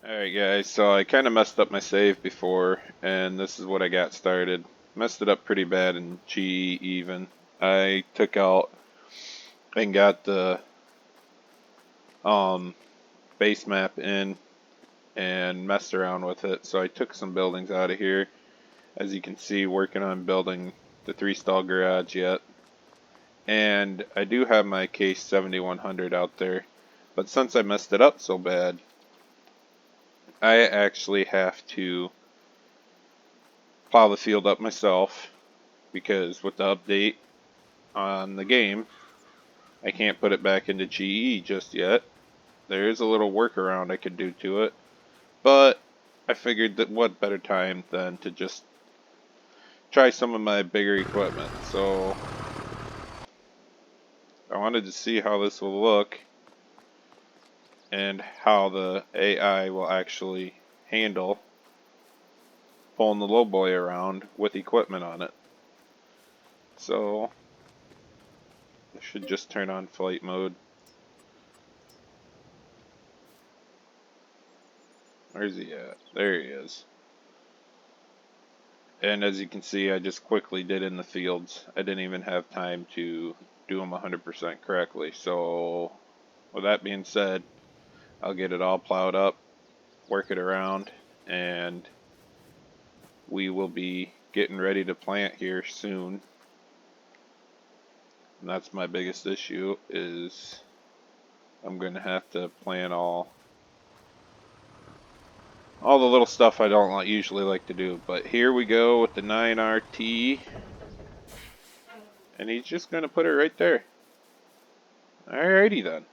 Alright guys, so I kind of messed up my save before, and this is what I got started. Messed it up pretty bad in GE even. I took out and got the um, base map in and messed around with it. So I took some buildings out of here. As you can see, working on building the 3-stall garage yet. And I do have my case 7100 out there. But since I messed it up so bad, I actually have to plow the field up myself, because with the update on the game, I can't put it back into GE just yet. There is a little workaround I could do to it, but I figured that what better time than to just try some of my bigger equipment. So I wanted to see how this will look and how the AI will actually handle pulling the low boy around with equipment on it. So I should just turn on flight mode. Where's he at? There he is. And as you can see, I just quickly did in the fields. I didn't even have time to do them 100% correctly. So with that being said, I'll get it all plowed up, work it around, and we will be getting ready to plant here soon. And that's my biggest issue, is I'm going to have to plant all the little stuff I don't usually like to do. But here we go with the 9RT, and he's just going to put it right there. Alrighty then.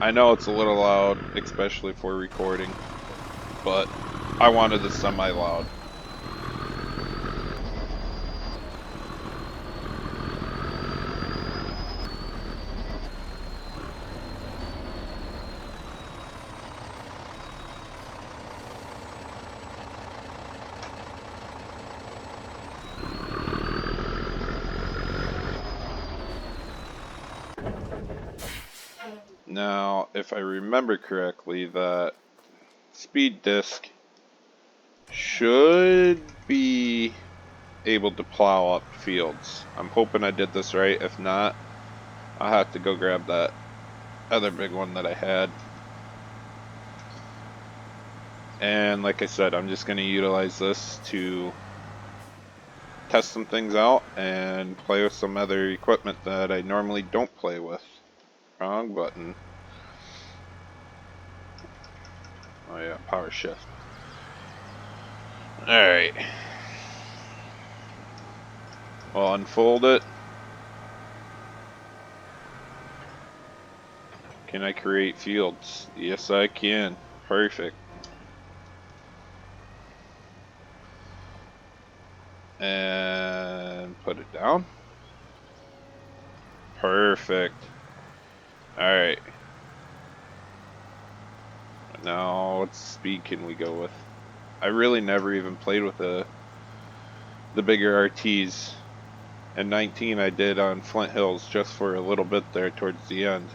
I know it's a little loud, especially for recording, but I wanted this semi-loud. Now, if I remember correctly, that speed disc should be able to plow up fields. I'm hoping I did this right. If not, I'll have to go grab that other big one that I had. And like I said, I'm just going to utilize this to test some things out and play with some other equipment that I normally don't play with. Wrong button. Oh yeah, power shift. Alright. I'll unfold it. Can I create fields? Yes, I can. Perfect. And put it down. Perfect. Alright. Now, what speed can we go with? I really never even played with the bigger RTs. And 19 I did on Flint Hills just for a little bit there towards the end.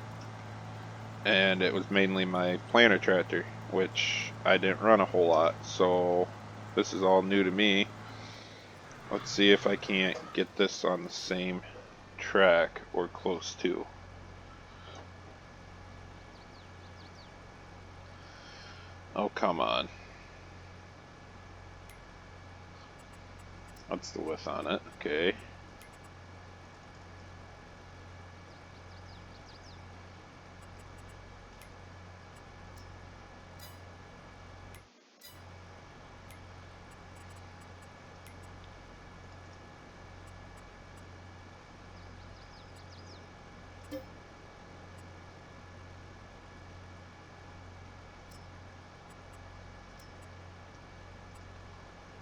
And it was mainly my planter tractor, which I didn't run a whole lot. So this is all new to me. Let's see if I can't get this on the same track or close to. Oh, come on. That's the width on it. Okay.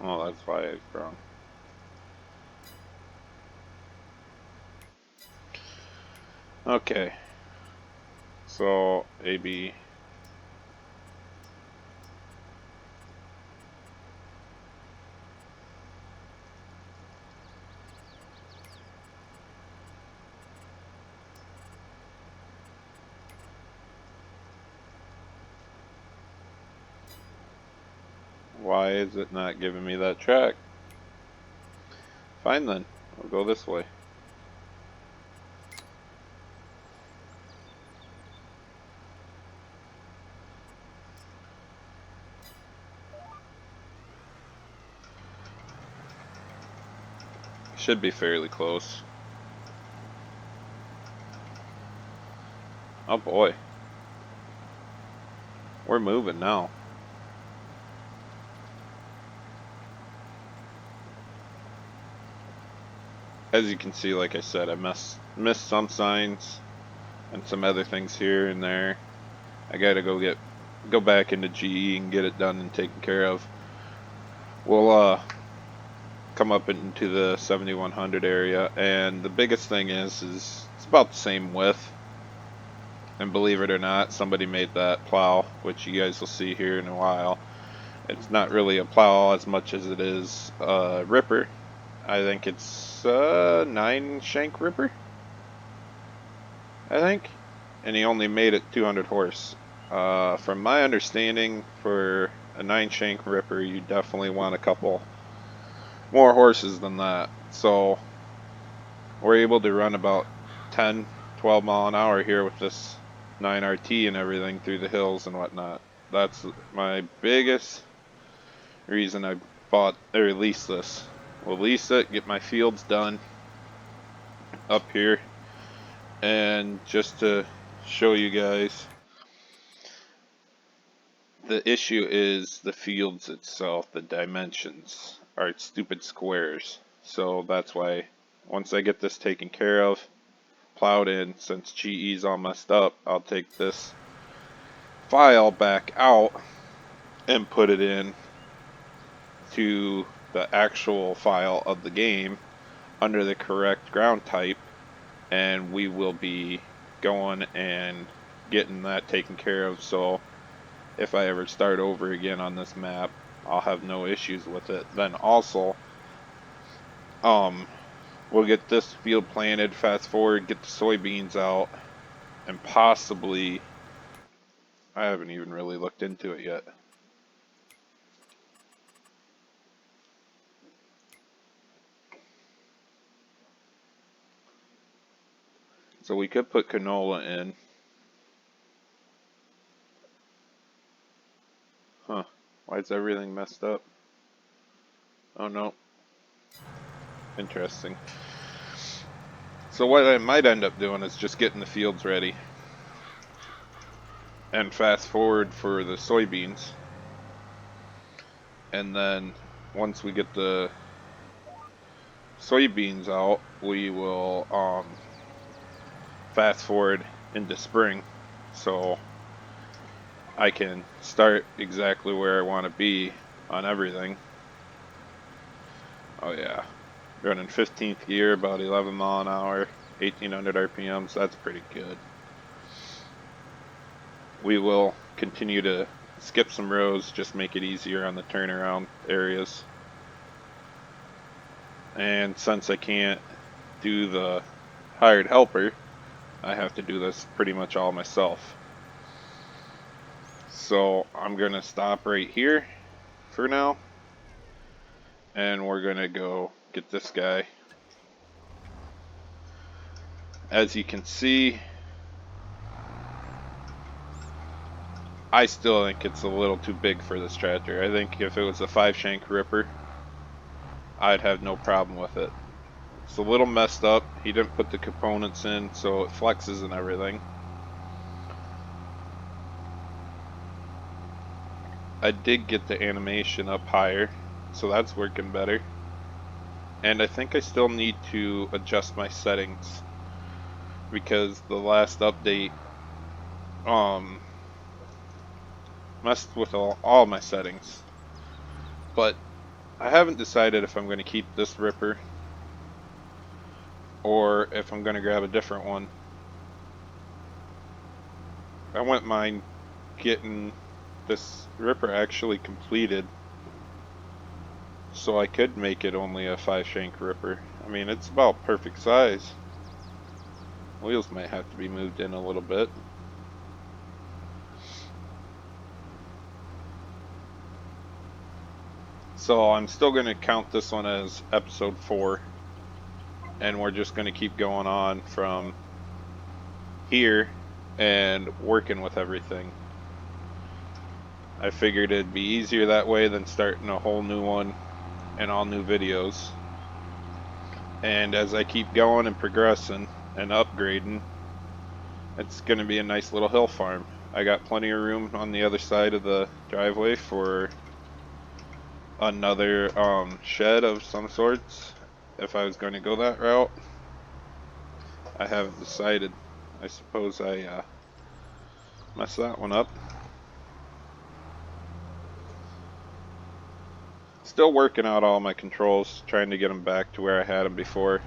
Oh, that's why it's wrong. Okay. So, AB. Why is it not giving me that track? Fine then, I'll go this way. Should be fairly close. Oh boy. We're moving now. As you can see, like I said, I missed some signs and some other things here and there. I gotta go back into GE and get it done and taken care of. We'll come up into the 7100 area, and the biggest thing is it's about the same width. And believe it or not, somebody made that plow, which you guys will see here in a while. It's not really a plow as much as it is a ripper. I think it's a 9-shank ripper, I think. And he only made it 200 horse. From my understanding, for a 9-shank ripper, you definitely want a couple more horses than that. So we're able to run about 10, 12 mile an hour here with this 9RT and everything through the hills and whatnot. That's my biggest reason I bought or leased this. We'll lease it, get my fields done up here, and just to show you guys, the issue is the fields itself. The dimensions are stupid squares, so that's why once I get this taken care of, plowed in, since GE's all messed up, I'll take this file back out and put it in to the actual file of the game under the correct ground type, and we will be going and getting that taken care of. So if I ever start over again on this map, I'll have no issues with it. Then also, we'll get this field planted, fast forward, get the soybeans out, and possibly, I haven't even really looked into it yet. So we could put canola in. Huh. Why is everything messed up? Oh no. Interesting. So what I might end up doing is just getting the fields ready and fast forward for the soybeans. And then once we get the soybeans out, we will fast forward into spring, so I can start exactly where I want to be on everything. Oh yeah, running 15th gear, about 11 mile an hour, 1800 RPMs, that's pretty good. We will continue to skip some rows, just make it easier on the turnaround areas. And since I can't do the hired helper, I have to do this pretty much all myself. So I'm gonna stop right here for now, and we're gonna go get this guy. As you can see, I still think it's a little too big for this tractor. I think if it was a 5-shank ripper, I'd have no problem with it. It's a little messed up. He didn't put the components in, so it flexes and everything. I did get the animation up higher, so that's working better. And I think I still need to adjust my settings, because the last update messed with all my settings. But I haven't decided if I'm going to keep this ripper or if I'm going to grab a different one. I wouldn't mind getting this ripper actually completed, so I could make it only a 5-shank ripper. I mean, it's about perfect size. Wheels might have to be moved in a little bit. So I'm still going to count this one as episode 4, and we're just going to keep going on from here and working with everything. I figured it'd be easier that way than starting a whole new one and all new videos. And as I keep going and progressing and upgrading, it's going to be a nice little hill farm. I got plenty of room on the other side of the driveway for another shed of some sorts if I was going to go that route. I haven't decided. I suppose I messed that one up. Still working out all my controls, trying to get them back to where I had them before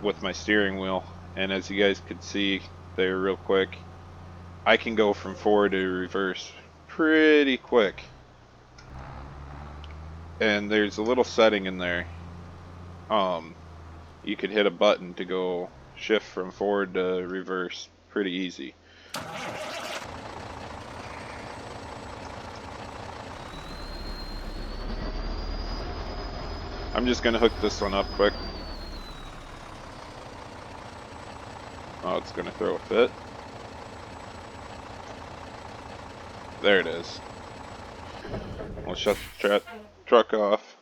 with my steering wheel. And as you guys could see there real quick, I can go from forward to reverse pretty quick. And there's a little setting in there. You could hit a button to go shift from forward to reverse pretty easy. I'm just gonna hook this one up quick. Oh, it's gonna throw a fit. There it is. We'll shut the truck off,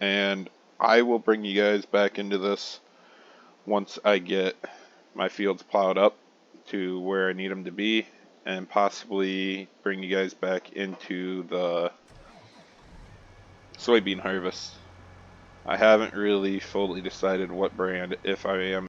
and I will bring you guys back into this once I get my fields plowed up to where I need them to be, and possibly bring you guys back into the soybean harvest. I haven't really fully decided what brand, if I am